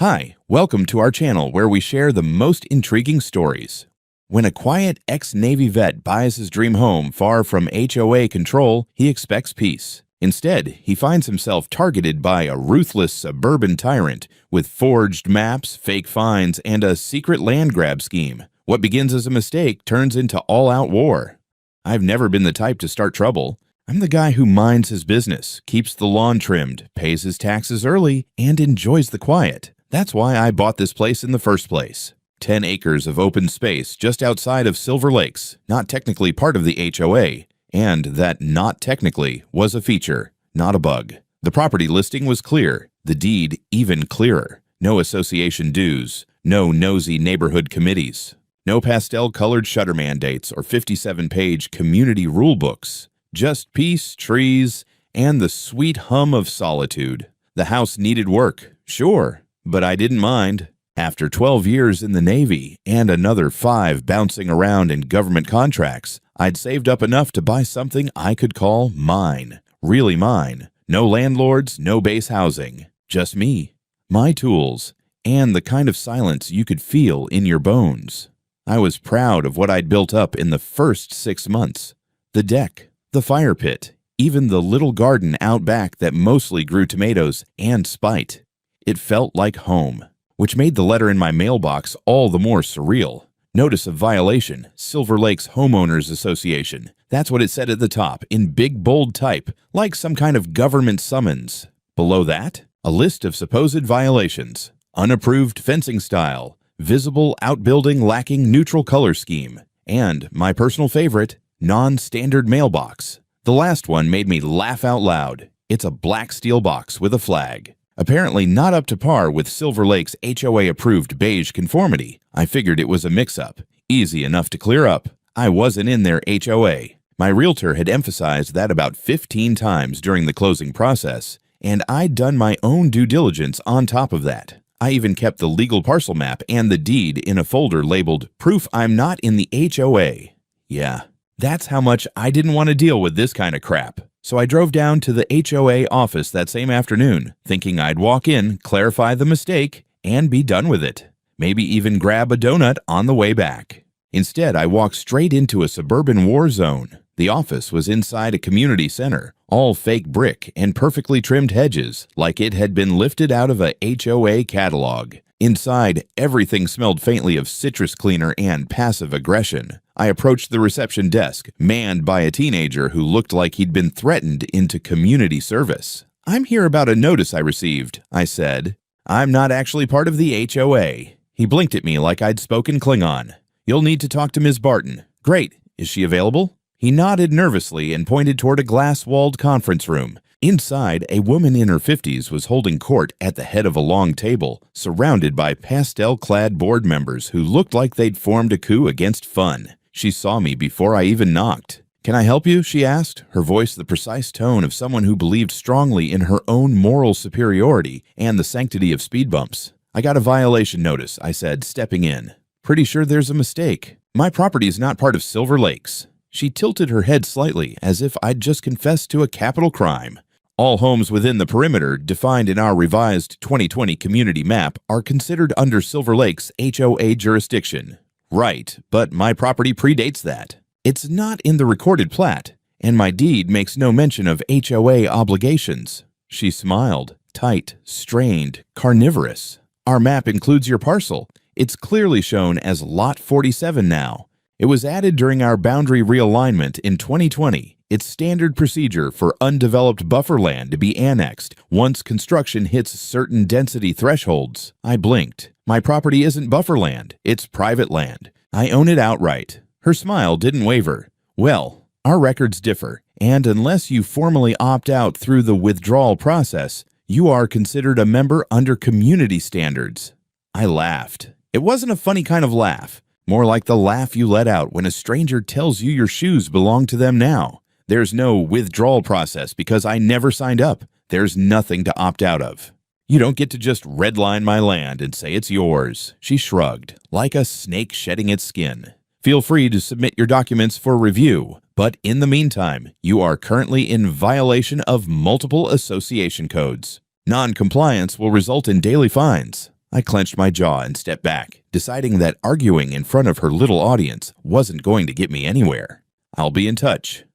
Hi, welcome to our channel where we share the most intriguing stories. When a quiet ex-Navy vet buys his dream home far from HOA control, he expects peace. Instead, he finds himself targeted by a ruthless suburban tyrant with forged maps, fake fines, and a secret land grab scheme. What begins as a mistake turns into all-out war. I've never been the type to start trouble. I'm the guy who minds his business, keeps the lawn trimmed, pays his taxes early, and enjoys the quiet. That's why I bought this place in the first place. 10 acres of open space just outside of Silver Lakes, not technically part of the HOA, and that not technically was a feature, not a bug. The property listing was clear, the deed even clearer. No association dues, no nosy neighborhood committees, no pastel-colored shutter mandates or 57-page community rule books. Just peace, trees, and the sweet hum of solitude. The house needed work, sure, but I didn't mind. After 12 years in the Navy and another 5 bouncing around in government contracts, I'd saved up enough to buy something I could call mine. Really mine. No landlords, no base housing. Just me, my tools, and the kind of silence you could feel in your bones. I was proud of what I'd built up in the first 6 months. The deck, the fire pit, even the little garden out back that mostly grew tomatoes and spite. It felt like home, which made the letter in my mailbox all the more surreal. Notice of violation, Silver Lakes Homeowners Association. That's what it said at the top, in big bold type, like some kind of government summons. Below that, a list of supposed violations. Unapproved fencing style, visible outbuilding lacking neutral color scheme, and, my personal favorite, non-standard mailbox. The last one made me laugh out loud. It's a black steel box with a flag. Apparently not up to par with Silver Lake's HOA-approved beige conformity. I figured it was a mix-up. Easy enough to clear up. I wasn't in their HOA. My realtor had emphasized that about 15 times during the closing process, and I'd done my own due diligence on top of that. I even kept the legal parcel map and the deed in a folder labeled Proof I'm Not in the HOA. Yeah, that's how much I didn't want to deal with this kind of crap. So I drove down to the HOA office that same afternoon, thinking I'd walk in, clarify the mistake, and be done with it. Maybe even grab a donut on the way back. Instead, I walked straight into a suburban war zone. The office was inside a community center, all fake brick and perfectly trimmed hedges, like it had been lifted out of a HOA catalog. Inside, everything smelled faintly of citrus cleaner and passive aggression. I approached the reception desk, manned by a teenager who looked like he'd been threatened into community service. "I'm here about a notice I received," I said. "I'm not actually part of the HOA." He blinked at me like I'd spoken Klingon. "You'll need to talk to Ms. Barton." "Great. Is she available?" He nodded nervously and pointed toward a glass-walled conference room. Inside, a woman in her 50s was holding court at the head of a long table, surrounded by pastel-clad board members who looked like they'd formed a coup against fun. She saw me before I even knocked. "Can I help you?" she asked, her voice the precise tone of someone who believed strongly in her own moral superiority and the sanctity of speed bumps. "I got a violation notice," I said, stepping in. "Pretty sure there's a mistake. My property is not part of Silver Lakes." She tilted her head slightly, as if I'd just confessed to a capital crime. "All homes within the perimeter, defined in our revised 2020 community map, are considered under Silver Lake's HOA jurisdiction." "Right, but my property predates that. It's not in the recorded plat, and my deed makes no mention of HOA obligations." She smiled, tight, strained, carnivorous. "Our map includes your parcel. It's clearly shown as Lot 47 now. It was added during our boundary realignment in 2020. It's standard procedure for undeveloped buffer land to be annexed once construction hits certain density thresholds." I blinked. "My property isn't buffer land. It's private land. I own it outright." Her smile didn't waver. "Well, our records differ, and unless you formally opt out through the withdrawal process, you are considered a member under community standards." I laughed. It wasn't a funny kind of laugh. More like the laugh you let out when a stranger tells you your shoes belong to them now. There's no withdrawal process because I never signed up. There's nothing to opt out of. "You don't get to just redline my land and say it's yours." She shrugged, like a snake shedding its skin. "Feel free to submit your documents for review, but in the meantime, you are currently in violation of multiple association codes. Non-compliance will result in daily fines." I clenched my jaw and stepped back, deciding that arguing in front of her little audience wasn't going to get me anywhere. "I'll be in touch."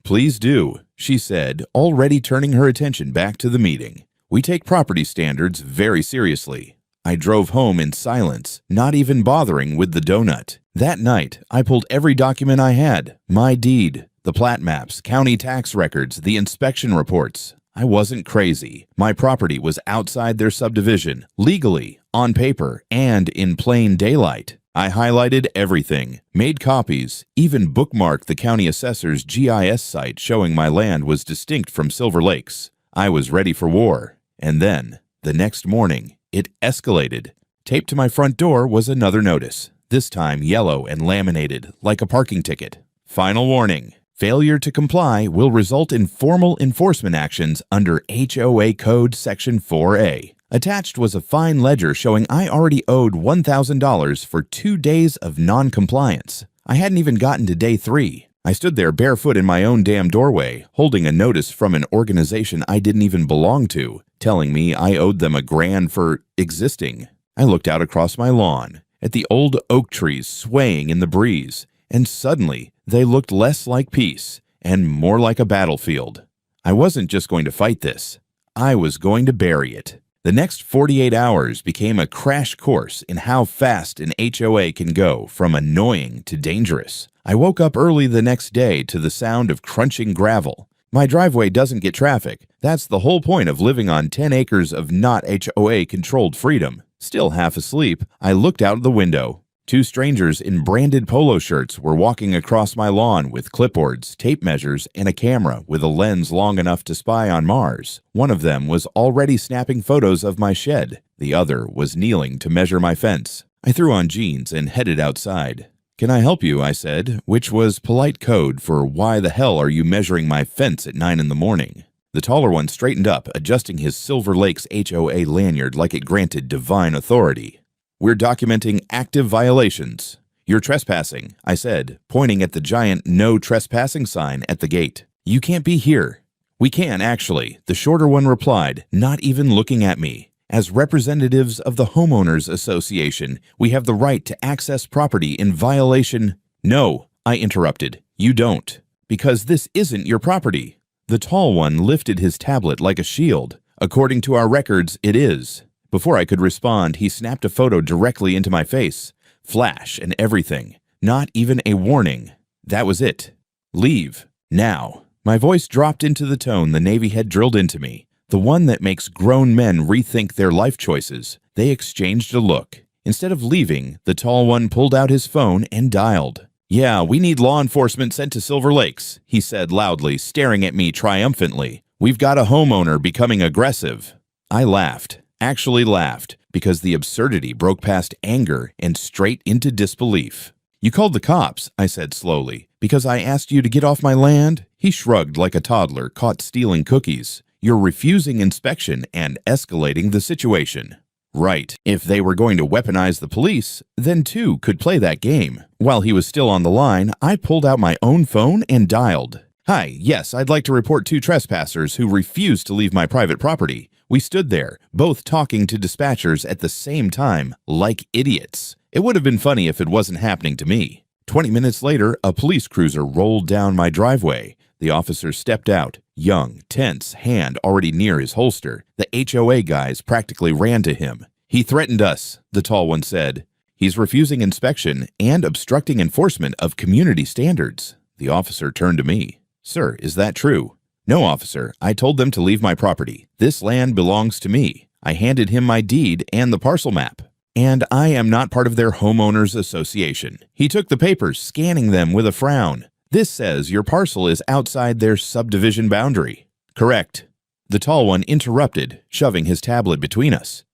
"Please do," she said, already turning her attention back to the meeting. "We take property standards very seriously." I drove home in silence, not even bothering with the donut. That night, I pulled every document I had: my deed, the plat maps, county tax records, the inspection reports. I wasn't crazy. My property was outside their subdivision, legally, on paper, and in plain daylight. I highlighted everything, made copies, even bookmarked the county assessor's GIS site showing my land was distinct from Silver Lakes. I was ready for war. And then, the next morning, it escalated. Taped to my front door was another notice, this time yellow and laminated, like a parking ticket. "Final warning. Failure to comply will result in formal enforcement actions under HOA Code Section 4A. Attached was a fine ledger showing I already owed $1,000 for 2 days of non-compliance. I hadn't even gotten to day 3. I stood there barefoot in my own damn doorway, holding a notice from an organization I didn't even belong to, telling me I owed them $1,000 for existing. I looked out across my lawn, at the old oak trees swaying in the breeze, and suddenly they looked less like peace and more like a battlefield. I wasn't just going to fight this. I was going to bury it. The next 48 hours became a crash course in how fast an HOA can go from annoying to dangerous. I woke up early the next day to the sound of crunching gravel. My driveway doesn't get traffic. That's the whole point of living on 10 acres of not HOA-controlled freedom. Still half asleep, I looked out the window. 2 strangers in branded polo shirts were walking across my lawn with clipboards, tape measures, and a camera with a lens long enough to spy on Mars. One of them was already snapping photos of my shed. The other was kneeling to measure my fence. I threw on jeans and headed outside. "Can I help you?" I said, which was polite code for "Why the hell are you measuring my fence at 9 in the morning?" The taller one straightened up, adjusting his Silver Lakes HOA lanyard like it granted divine authority. "We're documenting active violations." "You're trespassing," I said, pointing at the giant "No Trespassing" sign at the gate. "You can't be here." "We can, actually," the shorter one replied, not even looking at me. "As representatives of the Homeowners Association, we have the right to access property in violation—" "No," I interrupted, "you don't. Because this isn't your property." The tall one lifted his tablet like a shield. "According to our records, it is." Before I could respond, he snapped a photo directly into my face. Flash and everything. Not even a warning. That was it. "Leave. Now." My voice dropped into the tone the Navy had drilled into me, the one that makes grown men rethink their life choices. They exchanged a look. Instead of leaving, the tall one pulled out his phone and dialed. "Yeah, we need law enforcement sent to Silver Lakes," he said loudly, staring at me triumphantly. "We've got a homeowner becoming aggressive." I laughed. Actually laughed, because the absurdity broke past anger and straight into disbelief. "You called the cops," I said slowly, "because I asked you to get off my land?" He shrugged like a toddler caught stealing cookies. "You're refusing inspection and escalating the situation." Right. If they were going to weaponize the police, then 2 could play that game. While he was still on the line, I pulled out my own phone and dialed. "Hi, yes, I'd like to report 2 trespassers who refused to leave my private property." We stood there, both talking to dispatchers at the same time, like idiots. It would have been funny if it wasn't happening to me. 20 minutes later, a police cruiser rolled down my driveway. The officer stepped out, young, tense, hand already near his holster. The HOA guys practically ran to him. "He threatened us," the tall one said. "He's refusing inspection and obstructing enforcement of community standards." The officer turned to me. "Sir, is that true?" "No, officer. I told them to leave my property. This land belongs to me." I handed him my deed and the parcel map. "And I am not part of their homeowners association." He took the papers, scanning them with a frown. "This says your parcel is outside their subdivision boundary." "Correct." The tall one interrupted, shoving his tablet between us.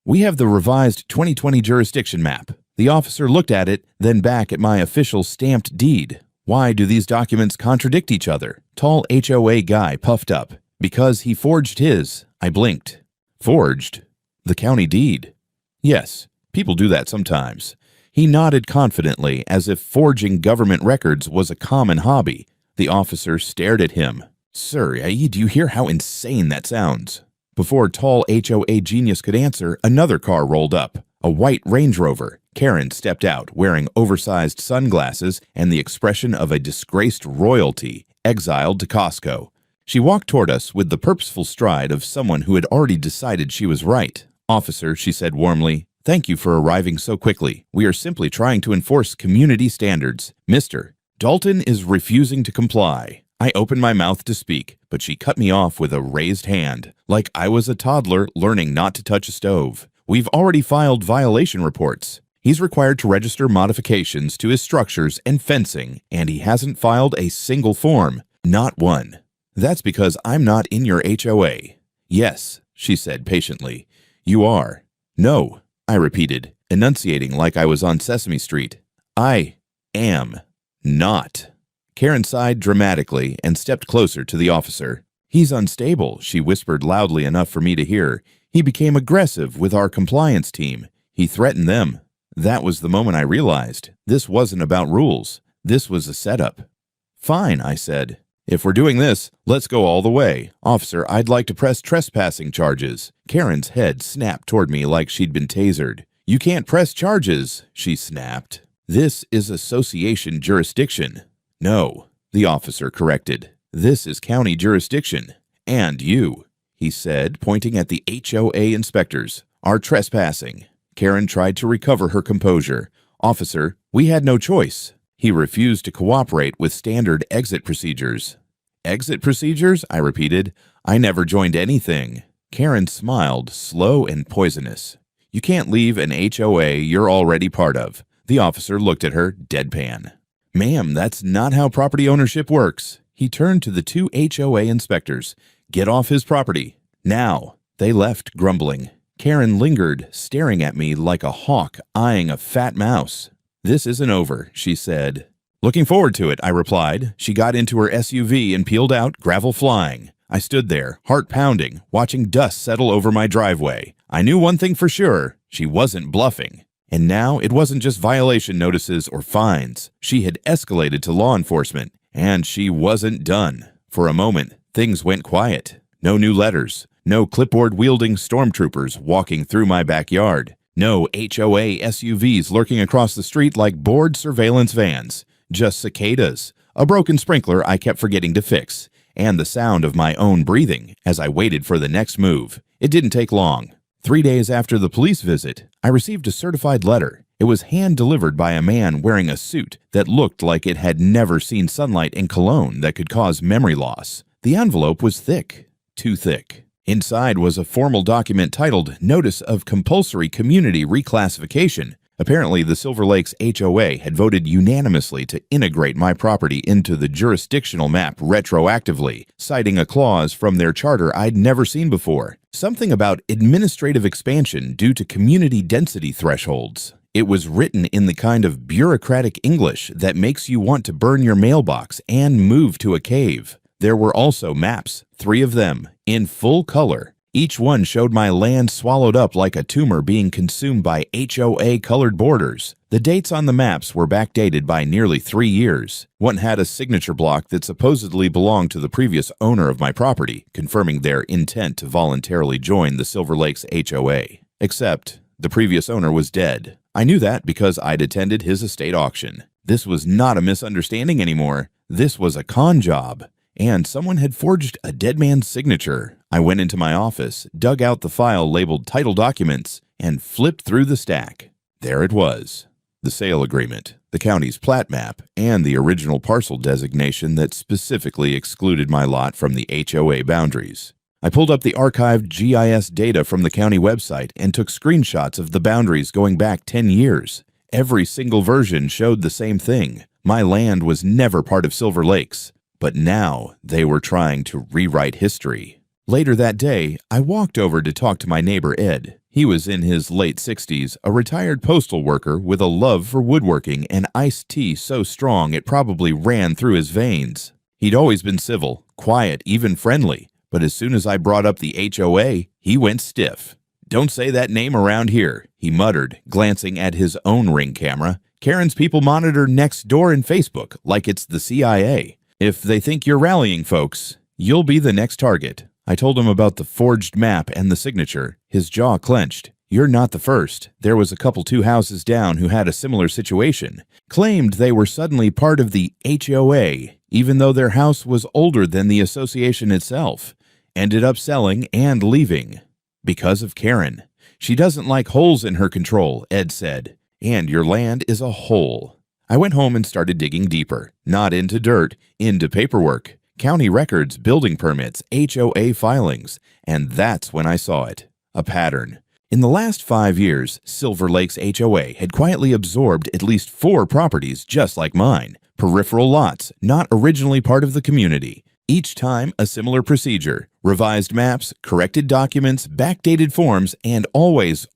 "We have the revised 2020 jurisdiction map." The officer looked at it, then back at my official stamped deed. "Why do these documents contradict each other?" Tall HOA guy puffed up. "Because he forged his." I blinked. "Forged? The county deed?" "Yes, people do that sometimes." He nodded confidently, as if forging government records was a common hobby. The officer stared at him. "Sir, do you hear how insane that sounds?" Before tall HOA genius could answer, another car rolled up. A white Range Rover. Karen stepped out, wearing oversized sunglasses and the expression of a disgraced royalty, exiled to Costco. She walked toward us with the purposeful stride of someone who had already decided she was right. "Officer," she said warmly, "thank you for arriving so quickly. We are simply trying to enforce community standards. Mr. Dalton is refusing to comply." I opened my mouth to speak, but she cut me off with a raised hand, like I was a toddler learning not to touch a stove. "We've already filed violation reports. He's required to register modifications to his structures and fencing, and he hasn't filed a single form. Not one." "That's because I'm not in your HOA." "Yes," she said patiently. "You are." "No," I repeated, enunciating like I was on Sesame Street. "I am not." Karen sighed dramatically and stepped closer to the officer. "He's unstable," she whispered loudly enough for me to hear. "He became aggressive with our compliance team. He threatened them." That was the moment I realized this wasn't about rules. This was a setup. "Fine," I said. "If we're doing this, let's go all the way. Officer, I'd like to press trespassing charges." Karen's head snapped toward me like she'd been tasered. "You can't press charges," she snapped. "This is association jurisdiction." "No," the officer corrected. "This is county jurisdiction. And you," he said, pointing at the HOA inspectors, "are trespassing." Karen tried to recover her composure. "Officer, we had no choice." He refused to cooperate with standard exit procedures. "Exit procedures?" I repeated. "I never joined anything." Karen smiled, slow and poisonous. "You can't leave an HOA you're already part of." The officer looked at her, deadpan. "Ma'am, that's not how property ownership works." He turned to the two HOA inspectors. "Get off his property. Now." They left, grumbling. Karen lingered, staring at me like a hawk eyeing a fat mouse. "This isn't over," she said. "Looking forward to it," I replied. She got into her SUV and peeled out, gravel flying. I stood there, heart pounding, watching dust settle over my driveway. I knew one thing for sure: she wasn't bluffing. And now it wasn't just violation notices or fines. She had escalated to law enforcement, and she wasn't done. For a moment, things went quiet. No new letters. No clipboard-wielding stormtroopers walking through my backyard. No HOA SUVs lurking across the street like bored surveillance vans. Just cicadas, a broken sprinkler I kept forgetting to fix, and the sound of my own breathing as I waited for the next move. It didn't take long. 3 days after the police visit, I received a certified letter. It was hand-delivered by a man wearing a suit that looked like it had never seen sunlight and cologne that could cause memory loss. The envelope was thick, too thick. Inside was a formal document titled Notice of Compulsory Community Reclassification. Apparently, the Silver Lakes HOA had voted unanimously to integrate my property into the jurisdictional map retroactively, citing a clause from their charter I'd never seen before. Something about administrative expansion due to community density thresholds. It was written in the kind of bureaucratic English that makes you want to burn your mailbox and move to a cave. There were also maps, 3 of them, in full color. Each one showed my land swallowed up like a tumor being consumed by HOA-colored borders. The dates on the maps were backdated by nearly 3 years. One had a signature block that supposedly belonged to the previous owner of my property, confirming their intent to voluntarily join the Silver Lakes HOA. Except, the previous owner was dead. I knew that because I'd attended his estate auction. This was not a misunderstanding anymore. This was a con job. And someone had forged a dead man's signature. I went into my office, dug out the file labeled Title Documents, and flipped through the stack. There it was. The sale agreement, the county's plat map, and the original parcel designation that specifically excluded my lot from the HOA boundaries. I pulled up the archived GIS data from the county website and took screenshots of the boundaries going back 10 years. Every single version showed the same thing. My land was never part of Silver Lakes. But now they were trying to rewrite history. Later that day, I walked over to talk to my neighbor Ed. He was in his late 60s, a retired postal worker with a love for woodworking and iced tea so strong it probably ran through his veins. He'd always been civil, quiet, even friendly, but as soon as I brought up the HOA, he went stiff. "Don't say that name around here," he muttered, glancing at his own Ring camera. "Karen's people monitor Nextdoor and Facebook like it's the CIA. If they think you're rallying folks, you'll be the next target." I told him about the forged map and the signature. His jaw clenched. You're not the first. There was a couple 2 houses down who had a similar situation. Claimed they were suddenly part of the HOA, even though their house was older than the association itself. Ended up selling and leaving. Because of Karen. She doesn't like holes in her control, Ed said. And your land is a hole. I went home and started digging deeper. Not into dirt, into paperwork. County records, building permits, HOA filings. And that's when I saw it. A pattern. In the last 5 years, Silver Lake's HOA had quietly absorbed at least 4 properties just like mine. Peripheral lots, not originally part of the community. Each time, a similar procedure. Revised maps, corrected documents, backdated forms, and always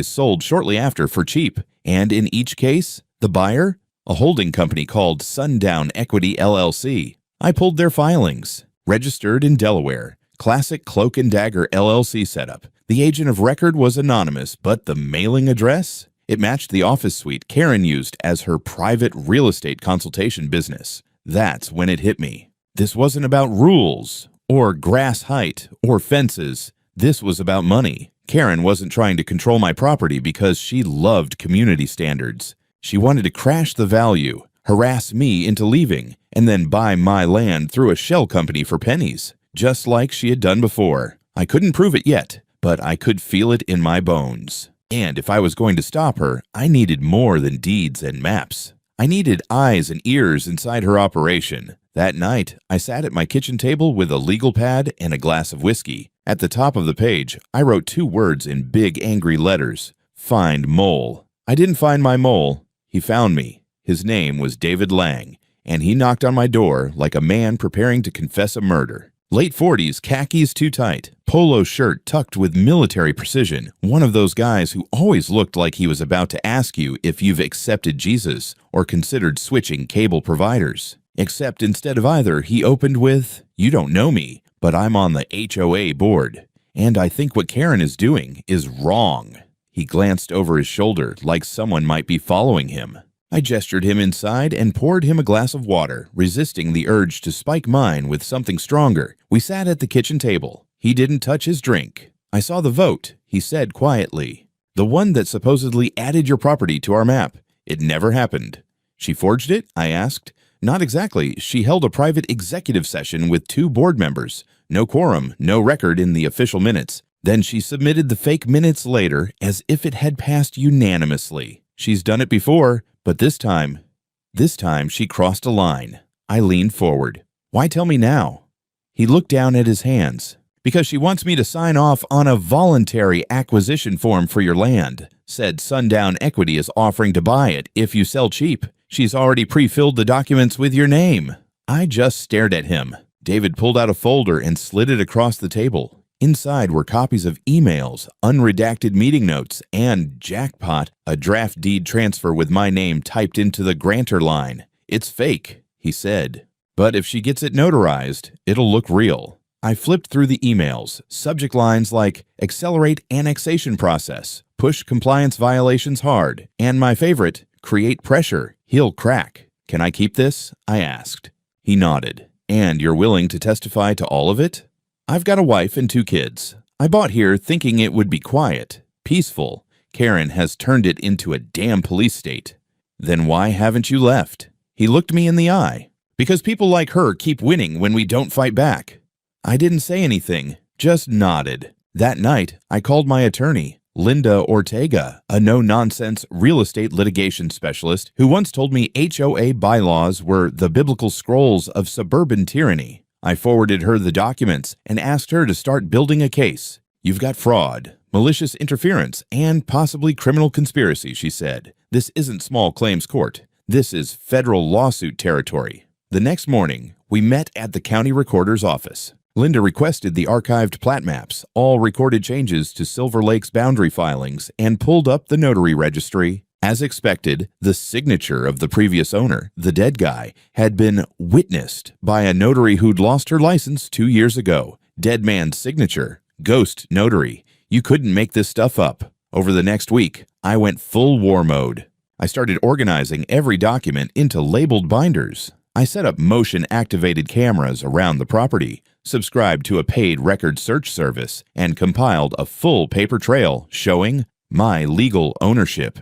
sold shortly after for cheap. And in each case, the buyer? A holding company called Sundown Equity LLC. I pulled their filings. Registered in Delaware. Classic Cloak and Dagger LLC setup. The agent of record was anonymous, but the mailing address? It matched the office suite Karen used as her private real estate consultation business. That's when it hit me. This wasn't about rules, or grass height, or fences. This was about money. Karen wasn't trying to control my property because she loved community standards. She wanted to crash the value, harass me into leaving, and then buy my land through a shell company for pennies, just like she had done before. I couldn't prove it yet, but I could feel it in my bones. And if I was going to stop her, I needed more than deeds and maps. I needed eyes and ears inside her operation. That night, I sat at my kitchen table with a legal pad and a glass of whiskey. At the top of the page, I wrote 2 words in big angry letters. Find mole. I didn't find my mole. He found me. His name was David Lang, and he knocked on my door like a man preparing to confess a murder. Late 40s, khakis too tight, polo shirt tucked with military precision, one of those guys who always looked like he was about to ask you if you've accepted Jesus or considered switching cable providers. Except instead of either, he opened with, "You don't know me, but I'm on the HOA board, and I think what Karen is doing is wrong." He glanced over his shoulder like someone might be following him. I gestured him inside and poured him a glass of water, resisting the urge to spike mine with something stronger. We sat at the kitchen table. He didn't touch his drink. I saw the vote, he said quietly. "The one that supposedly added your property to our map. It never happened." "She forged it?" I asked. "Not exactly. She held a private executive session with 2 board members. No quorum, no record in the official minutes. Then she submitted the fake minutes later as if it had passed unanimously. She's done it before, but this time she crossed a line." I leaned forward. "Why tell me now?" He looked down at his hands. "Because she wants me to sign off on a voluntary acquisition form for your land. Said Sundown Equity is offering to buy it if you sell cheap. She's already pre-filled the documents with your name." I just stared at him. David pulled out a folder and slid it across the table. Inside were copies of emails, unredacted meeting notes, and, jackpot, a draft deed transfer with my name typed into the grantor line. "It's fake," he said. "But if she gets it notarized, it'll look real." I flipped through the emails, subject lines like, "Accelerate annexation process, push compliance violations hard," and my favorite, "Create pressure, he'll crack." "Can I keep this?" I asked. He nodded. "And you're willing to testify to all of it?" "I've got a wife and 2 kids. I bought here thinking it would be quiet, peaceful. Karen has turned it into a damn police state." "Then why haven't you left?" He looked me in the eye. "Because people like her keep winning when we don't fight back." I didn't say anything, just nodded. That night, I called my attorney, Linda Ortega, a no-nonsense real estate litigation specialist who once told me HOA bylaws were the biblical scrolls of suburban tyranny. I forwarded her the documents and asked her to start building a case. "You've got fraud, malicious interference, and possibly criminal conspiracy," she said. "This isn't small claims court. This is federal lawsuit territory." The next morning, we met at the county recorder's office. Linda requested the archived plat maps, all recorded changes to Silver Lake's boundary filings, and pulled up the notary registry. As expected, the signature of the previous owner, the dead guy, had been witnessed by a notary who'd lost her license 2 years ago. Dead man's signature, ghost notary. You couldn't make this stuff up. Over the next week, I went full war mode. I started organizing every document into labeled binders. I set up motion-activated cameras around the property, subscribed to a paid record search service, and compiled a full paper trail showing my legal ownership.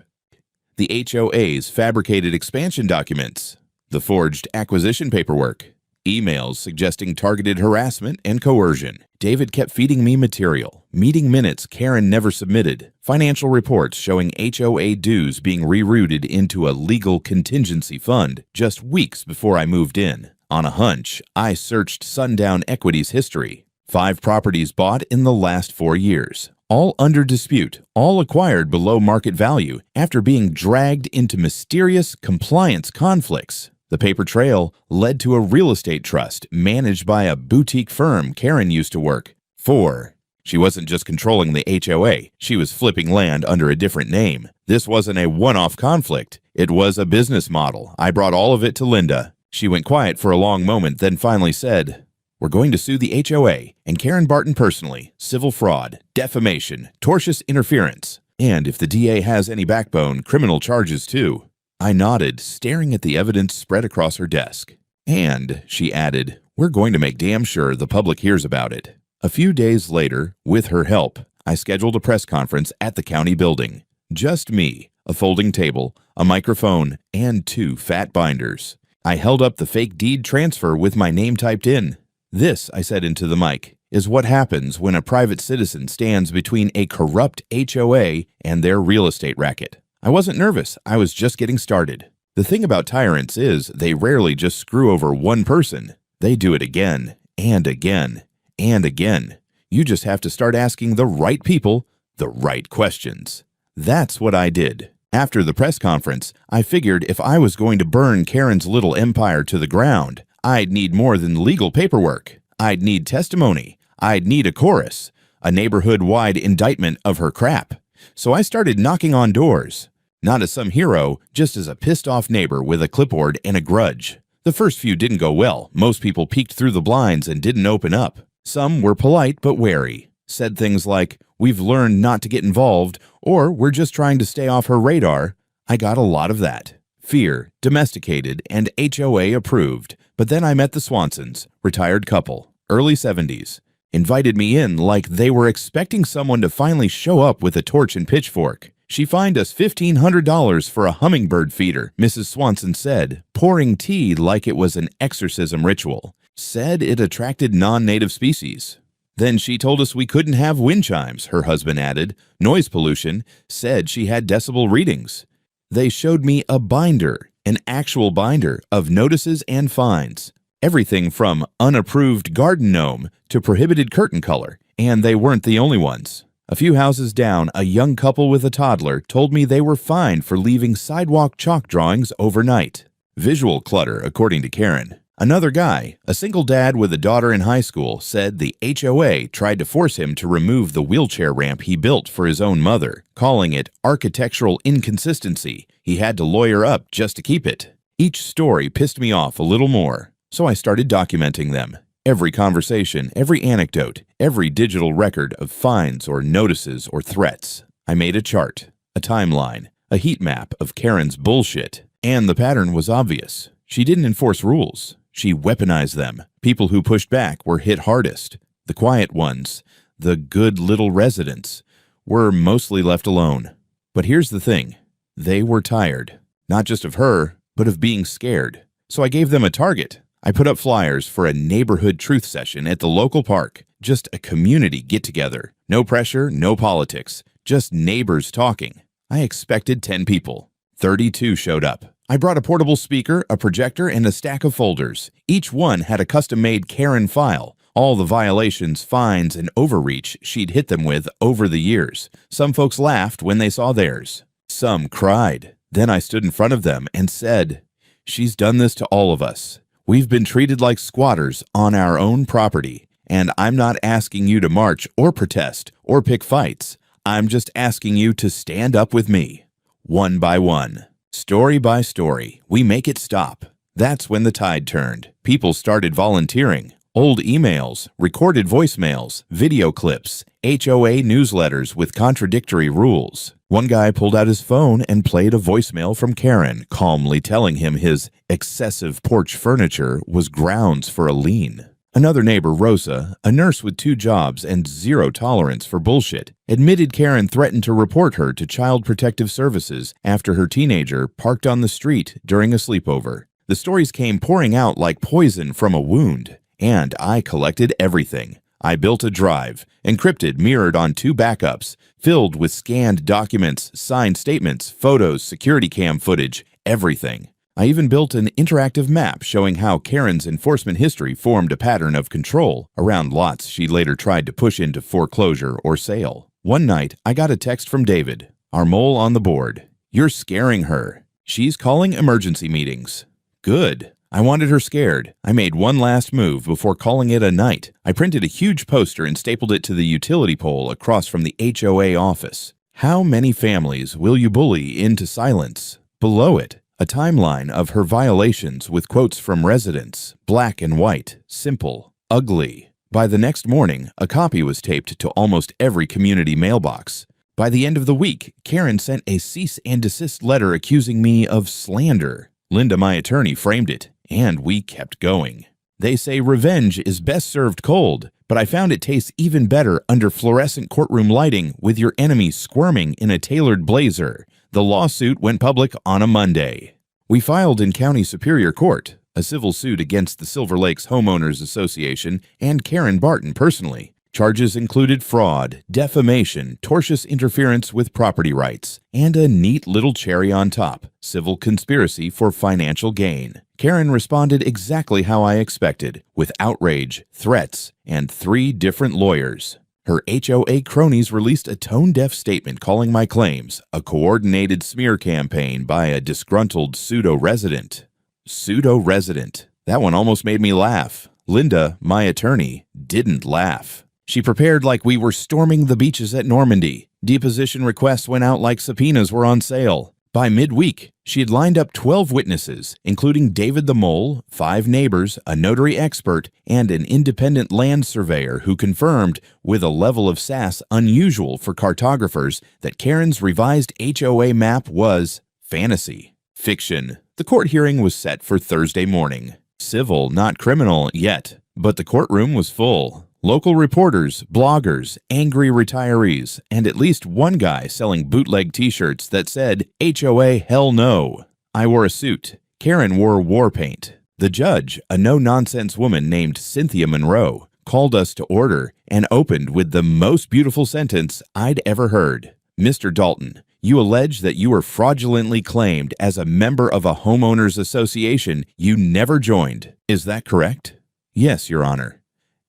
The HOA's fabricated expansion documents, the forged acquisition paperwork, emails suggesting targeted harassment and coercion. David kept feeding me material, meeting minutes Karen never submitted, financial reports showing HOA dues being rerouted into a legal contingency fund just weeks before I moved in. On a hunch, I searched Sundown Equity's history. 5 properties bought in the last 4 years. All under dispute, all acquired below market value after being dragged into mysterious compliance conflicts. The paper trail led to a real estate trust managed by a boutique firm Karen used to work for. She wasn't just controlling the HOA, she was flipping land under a different name. This wasn't a one-off conflict, it was a business model. I brought all of it to Linda. She went quiet for a long moment, then finally said, "We're going to sue the HOA and Karen Barton personally, civil fraud, defamation, tortious interference, and if the DA has any backbone, criminal charges too." I nodded, staring at the evidence spread across her desk. "And," she added, "we're going to make damn sure the public hears about it." A few days later, with her help, I scheduled a press conference at the county building. Just me, a folding table, a microphone, and 2 fat binders. I held up the fake deed transfer with my name typed in. "This," I said into the mic, "is what happens when a private citizen stands between a corrupt HOA and their real estate racket." I wasn't nervous, I was just getting started. The thing about tyrants is they rarely just screw over one person. They do it again, and again, and again. You just have to start asking the right people the right questions. That's what I did. After the press conference, I figured if I was going to burn Karen's little empire to the ground, I'd need more than legal paperwork. I'd need testimony. I'd need a chorus, a neighborhood-wide indictment of her crap. So I started knocking on doors. Not as some hero, just as a pissed-off neighbor with a clipboard and a grudge. The first few didn't go well. Most people peeked through the blinds and didn't open up. Some were polite but wary. Said things like, "We've learned not to get involved," or "We're just trying to stay off her radar." I got a lot of that. Fear, domesticated, and HOA approved. But then I met the Swansons, retired couple, early 70s. Invited me in like they were expecting someone to finally show up with a torch and pitchfork. She fined us $1,500 for a hummingbird feeder, Mrs. Swanson said, pouring tea like it was an exorcism ritual. Said it attracted non-native species. Then she told us we couldn't have wind chimes, her husband added. Noise pollution. Said she had decibel readings. They showed me a binder, an actual binder of notices and fines. Everything from unapproved garden gnome to prohibited curtain color, and they weren't the only ones. A few houses down, a young couple with a toddler told me they were fined for leaving sidewalk chalk drawings overnight. Visual clutter, according to Karen. Another guy, a single dad with a daughter in high school, said the HOA tried to force him to remove the wheelchair ramp he built for his own mother, calling it architectural inconsistency. He had to lawyer up just to keep it. Each story pissed me off a little more. So I started documenting them. Every conversation, every anecdote, every digital record of fines or notices or threats. I made a chart, a timeline, a heat map of Karen's bullshit. And the pattern was obvious. She didn't enforce rules. She weaponized them. People who pushed back were hit hardest. The quiet ones, the good little residents, were mostly left alone. But here's the thing. They were tired. Not just of her, but of being scared. So I gave them a target. I put up flyers for a neighborhood truth session at the local park, just a community get-together. No pressure, no politics, just neighbors talking. I expected 10 people. 32 showed up. I brought a portable speaker, a projector, and a stack of folders. Each one had a custom-made Karen file, all the violations, fines, and overreach she'd hit them with over the years. Some folks laughed when they saw theirs. Some cried. Then I stood in front of them and said, "She's done this to all of us. We've been treated like squatters on our own property, and I'm not asking you to march or protest or pick fights. I'm just asking you to stand up with me. One by one, story by story, we make it stop." That's when the tide turned. People started volunteering. Old emails, recorded voicemails, video clips, HOA newsletters with contradictory rules. One guy pulled out his phone and played a voicemail from Karen, calmly telling him his excessive porch furniture was grounds for a lien. Another neighbor, Rosa, a nurse with 2 jobs and zero tolerance for bullshit, admitted Karen threatened to report her to Child Protective Services after her teenager parked on the street during a sleepover. The stories came pouring out like poison from a wound, and I collected everything. I built a drive, encrypted, mirrored on 2 backups, filled with scanned documents, signed statements, photos, security cam footage, everything. I even built an interactive map showing how Karen's enforcement history formed a pattern of control around lots she later tried to push into foreclosure or sale. One night, I got a text from David, our mole on the board. "You're scaring her. She's calling emergency meetings." Good. I wanted her scared. I made one last move before calling it a night. I printed a huge poster and stapled it to the utility pole across from the HOA office. "How many families will you bully into silence?" Below it, a timeline of her violations with quotes from residents, black and white, simple, ugly. By the next morning, a copy was taped to almost every community mailbox. By the end of the week, Karen sent a cease and desist letter accusing me of slander. Linda, my attorney, framed it, and we kept going. They say revenge is best served cold, but I found it tastes even better under fluorescent courtroom lighting with your enemy squirming in a tailored blazer. The lawsuit went public on a Monday. We filed in County Superior Court, a civil suit against the Silver Lakes Homeowners Association and Karen Barton personally. Charges included fraud, defamation, tortious interference with property rights, and a neat little cherry on top, civil conspiracy for financial gain. Karen responded exactly how I expected, with outrage, threats, and 3 different lawyers. Her HOA cronies released a tone-deaf statement calling my claims a coordinated smear campaign by a disgruntled pseudo-resident. Pseudo-resident. That one almost made me laugh. Linda, my attorney, didn't laugh. She prepared like we were storming the beaches at Normandy. Deposition requests went out like subpoenas were on sale. By midweek, she had lined up 12 witnesses, including David the Mole, 5 neighbors, a notary expert, and an independent land surveyor who confirmed, with a level of sass unusual for cartographers, that Karen's revised HOA map was fantasy. Fiction. The court hearing was set for Thursday morning. Civil, not criminal yet, but the courtroom was full. Local reporters, bloggers, angry retirees, and at least one guy selling bootleg t-shirts that said, HOA hell no. I wore a suit. Karen wore war paint. The judge, a no-nonsense woman named Cynthia Monroe, called us to order and opened with the most beautiful sentence I'd ever heard. "Mr. Dalton, you allege that you were fraudulently claimed as a member of a homeowners association you never joined. Is that correct?" "Yes, Your Honor."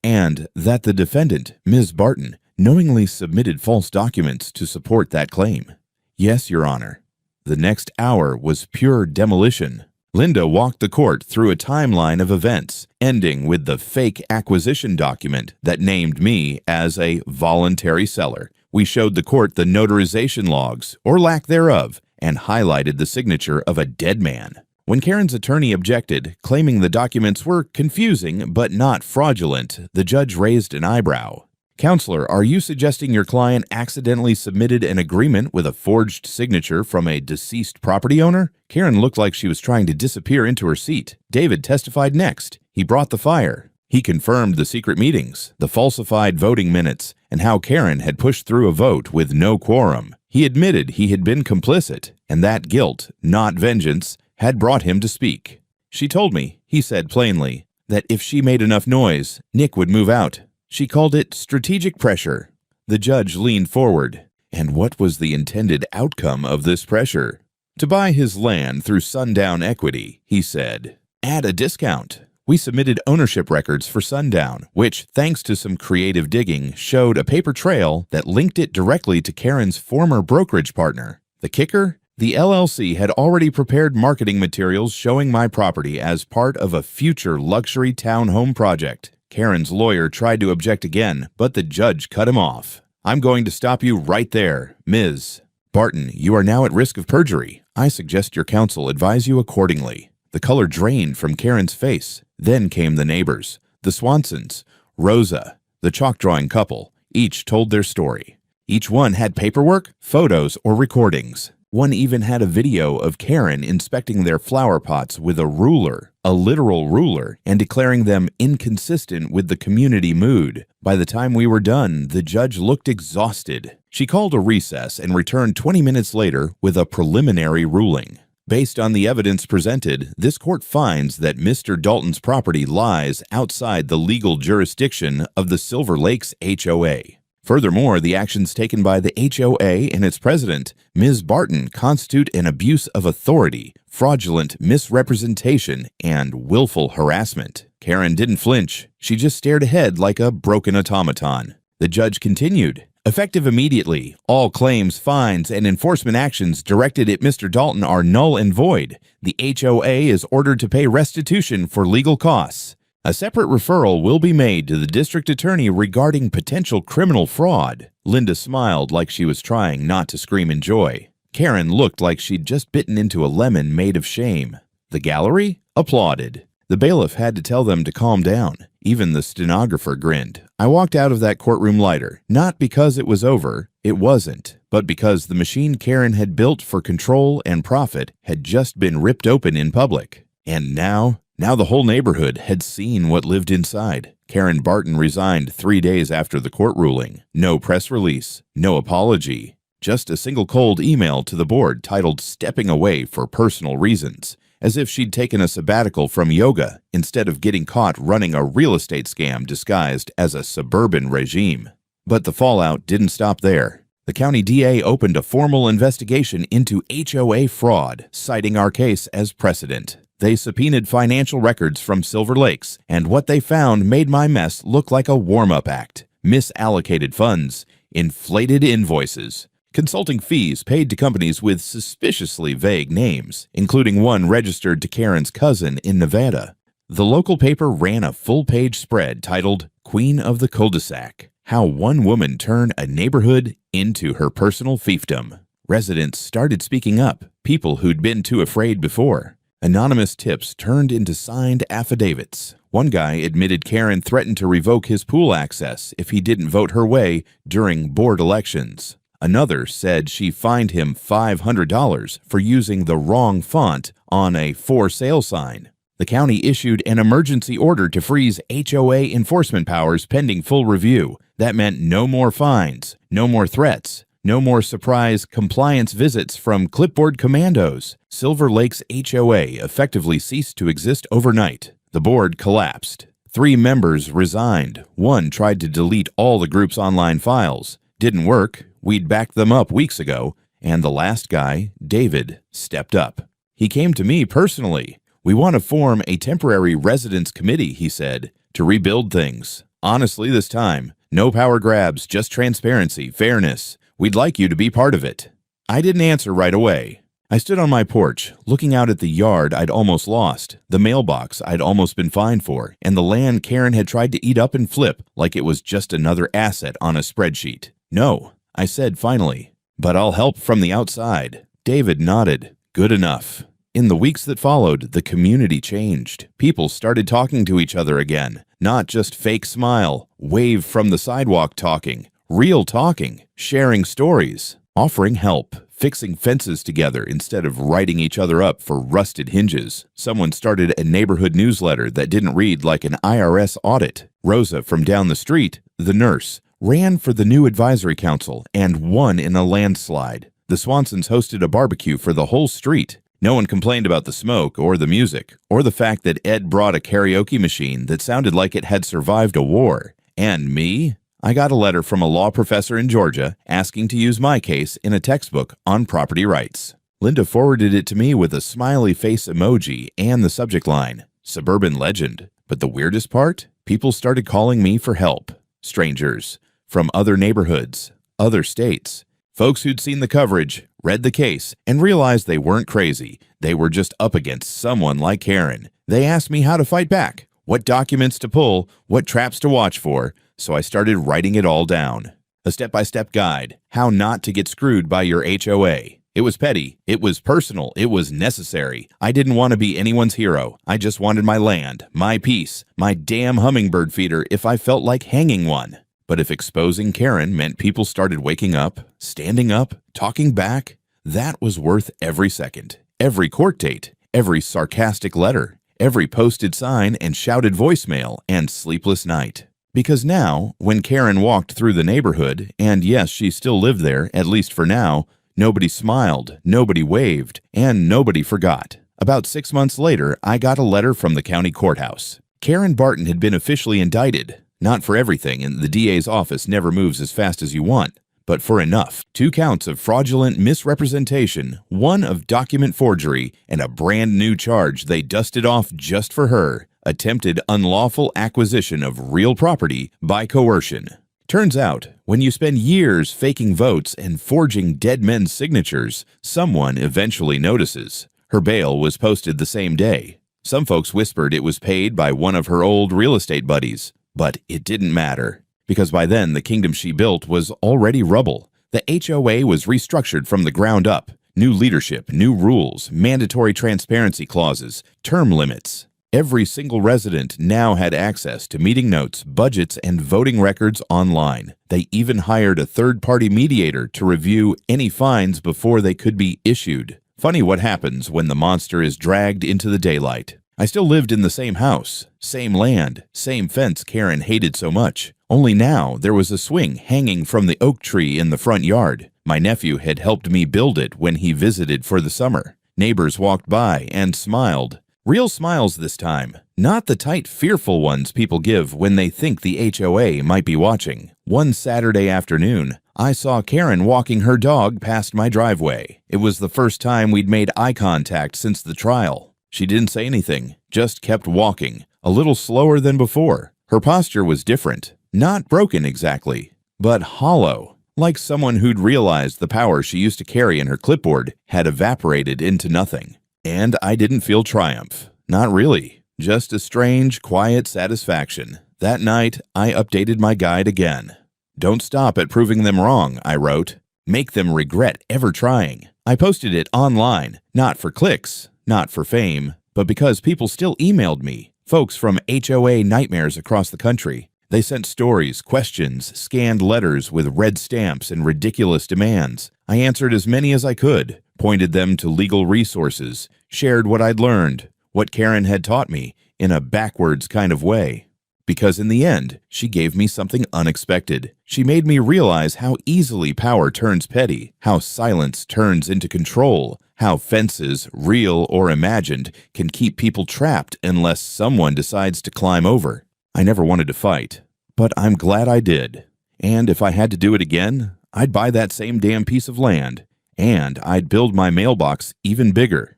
"And that the defendant, Ms. Barton, knowingly submitted false documents to support that claim?" "Yes, Your Honor." The next hour was pure demolition. Linda walked the court through a timeline of events, ending with the fake acquisition document that named me as a voluntary seller. We showed the court the notarization logs, or lack thereof, and highlighted the signature of a dead man. When Karen's attorney objected, claiming the documents were confusing but not fraudulent, the judge raised an eyebrow. "Counselor, are you suggesting your client accidentally submitted an agreement with a forged signature from a deceased property owner?" Karen looked like she was trying to disappear into her seat. David testified next. He brought the fire. He confirmed the secret meetings, the falsified voting minutes, and how Karen had pushed through a vote with no quorum. He admitted he had been complicit, and that guilt, not vengeance, had brought him to speak. "She told me," he said plainly, "that if she made enough noise, Nick would move out. She called it strategic pressure." The judge leaned forward. And what was the intended outcome of this pressure? "To buy his land through Sundown Equity," he said. "At a discount." We submitted ownership records for Sundown, which, thanks to some creative digging, showed a paper trail that linked it directly to Karen's former brokerage partner. The kicker? The LLC had already prepared marketing materials showing my property as part of a future luxury townhome project. Karen's lawyer tried to object again, but the judge cut him off. "I'm going to stop you right there, Ms. Barton. You are now at risk of perjury. I suggest your counsel advise you accordingly." The color drained from Karen's face. Then came the neighbors, the Swansons, Rosa, the chalk drawing couple. Each told their story. Each one had paperwork, photos, or recordings. One even had a video of Karen inspecting their flower pots with a ruler, a literal ruler, and declaring them inconsistent with the community mood. By the time we were done, the judge looked exhausted. She called a recess and returned 20 minutes later with a preliminary ruling. Based on the evidence presented, this court finds that Mr. Dalton's property lies outside the legal jurisdiction of the Silver Lakes HOA. Furthermore, the actions taken by the HOA and its president, Ms. Barton, constitute an abuse of authority, fraudulent misrepresentation, and willful harassment. Karen didn't flinch. She just stared ahead like a broken automaton. The judge continued, "Effective immediately, all claims, fines, and enforcement actions directed at Mr. Dalton are null and void. The HOA is ordered to pay restitution for legal costs. A separate referral will be made to the district attorney regarding potential criminal fraud." Linda smiled like she was trying not to scream in joy. Karen looked like she'd just bitten into a lemon made of shame. The gallery applauded. The bailiff had to tell them to calm down. Even the stenographer grinned. I walked out of that courtroom lighter, not because it was over, it wasn't, but because the machine Karen had built for control and profit had just been ripped open in public. And now the whole neighborhood had seen what lived inside. Karen Barton resigned 3 days after the court ruling. No press release, no apology, just a single cold email to the board titled "Stepping Away for Personal Reasons," as if she'd taken a sabbatical from yoga instead of getting caught running a real estate scam disguised as a suburban regime. But the fallout didn't stop there. The county DA opened a formal investigation into HOA fraud, citing our case as precedent. They subpoenaed financial records from Silver Lakes, and what they found made my mess look like a warm-up act. Misallocated funds, inflated invoices, consulting fees paid to companies with suspiciously vague names, including one registered to Karen's cousin in Nevada. The local paper ran a full-page spread titled "Queen of the Cul-de-sac: How One Woman Turned a Neighborhood into Her Personal Fiefdom." Residents started speaking up, people who'd been too afraid before. Anonymous tips turned into signed affidavits. One guy admitted Karen threatened to revoke his pool access if he didn't vote her way during board elections. Another said she fined him $500 for using the wrong font on a for sale sign. The county issued an emergency order to freeze HOA enforcement powers pending full review. That meant no more fines, no more threats, no more surprise compliance visits from clipboard commandos. Silver Lakes HOA effectively ceased to exist overnight. The board collapsed. 3 members resigned. One tried to delete all the group's online files. Didn't work. We'd backed them up weeks ago. And the last guy, David, stepped up. He came to me personally. "We want to form a temporary residence committee," he said, "to rebuild things. Honestly this time. No power grabs, just transparency, fairness. We'd like you to be part of it." I didn't answer right away. I stood on my porch, looking out at the yard I'd almost lost, the mailbox I'd almost been fined for, and the land Karen had tried to eat up and flip like it was just another asset on a spreadsheet. "No," I said finally, "but I'll help from the outside." David nodded. Good enough. In the weeks that followed, the community changed. People started talking to each other again. Not just fake smile, wave from the sidewalk talking. Real talking, sharing stories, offering help, fixing fences together instead of writing each other up for rusted hinges. Someone started a neighborhood newsletter that didn't read like an IRS audit. Rosa from down the street, the nurse, ran for the new advisory council and won in a landslide. The Swansons hosted a barbecue for the whole street. No one complained about the smoke or the music or the fact that Ed brought a karaoke machine that sounded like it had survived a war. And me? I got a letter from a law professor in Georgia asking to use my case in a textbook on property rights. Linda forwarded it to me with a smiley face emoji and the subject line, "Suburban Legend." But the weirdest part? People started calling me for help. Strangers, from other neighborhoods, other states. Folks who'd seen the coverage, read the case, and realized they weren't crazy. They were just up against someone like Karen. They asked me how to fight back, what documents to pull, what traps to watch for. So I started writing it all down. A step-by-step guide, how not to get screwed by your HOA. It was petty, it was personal, it was necessary. I didn't want to be anyone's hero. I just wanted my land, my peace, my damn hummingbird feeder if I felt like hanging one. But if exposing Karen meant people started waking up, standing up, talking back, That was worth every second, every court date, every sarcastic letter, every posted sign and shouted voicemail and sleepless night. Because now, when Karen walked through the neighborhood, and yes, she still lived there, at least for now, nobody smiled, nobody waved, and nobody forgot. About 6 months later, I got a letter from the county courthouse. Karen Barton had been officially indicted, not for everything, and the DA's office never moves as fast as you want, but for enough. 2 counts of fraudulent misrepresentation, 1 of document forgery, and a brand new charge they dusted off just for her: attempted unlawful acquisition of real property by coercion. Turns out, when you spend years faking votes and forging dead men's signatures, someone eventually notices. Her bail was posted the same day. Some folks whispered it was paid by one of her old real estate buddies, but it didn't matter, because by then the kingdom she built was already rubble. The HOA was restructured from the ground up. New leadership, new rules, mandatory transparency clauses, term limits. Every single resident now had access to meeting notes, budgets, and voting records online. They even hired a third-party mediator to review any fines before they could be issued. Funny what happens when the monster is dragged into the daylight. I still lived in the same house, same land, same fence Karen hated so much. Only now there was a swing hanging from the oak tree in the front yard. My nephew had helped me build it when he visited for the summer. Neighbors walked by and smiled. Real smiles this time, not the tight, fearful ones people give when they think the HOA might be watching. One Saturday afternoon, I saw Karen walking her dog past my driveway. It was the first time we'd made eye contact since the trial. She didn't say anything, just kept walking, a little slower than before. Her posture was different, not broken exactly, but hollow, like someone who'd realized the power she used to carry in her clipboard had evaporated into nothing. And I didn't feel triumph. Not really. Just a strange, quiet satisfaction. That night, I updated my guide again. Don't stop at proving them wrong, I wrote. Make them regret ever trying. I posted it online, not for clicks, not for fame, but because people still emailed me. Folks from HOA nightmares across the country. They sent stories, questions, scanned letters with red stamps and ridiculous demands. I answered as many as I could, pointed them to legal resources, shared what I'd learned, what Karen had taught me, in a backwards kind of way. Because in the end, she gave me something unexpected. She made me realize how easily power turns petty, how silence turns into control, how fences, real or imagined, can keep people trapped unless someone decides to climb over. I never wanted to fight, but I'm glad I did. And if I had to do it again, I'd buy that same damn piece of land, and I'd build my mailbox even bigger.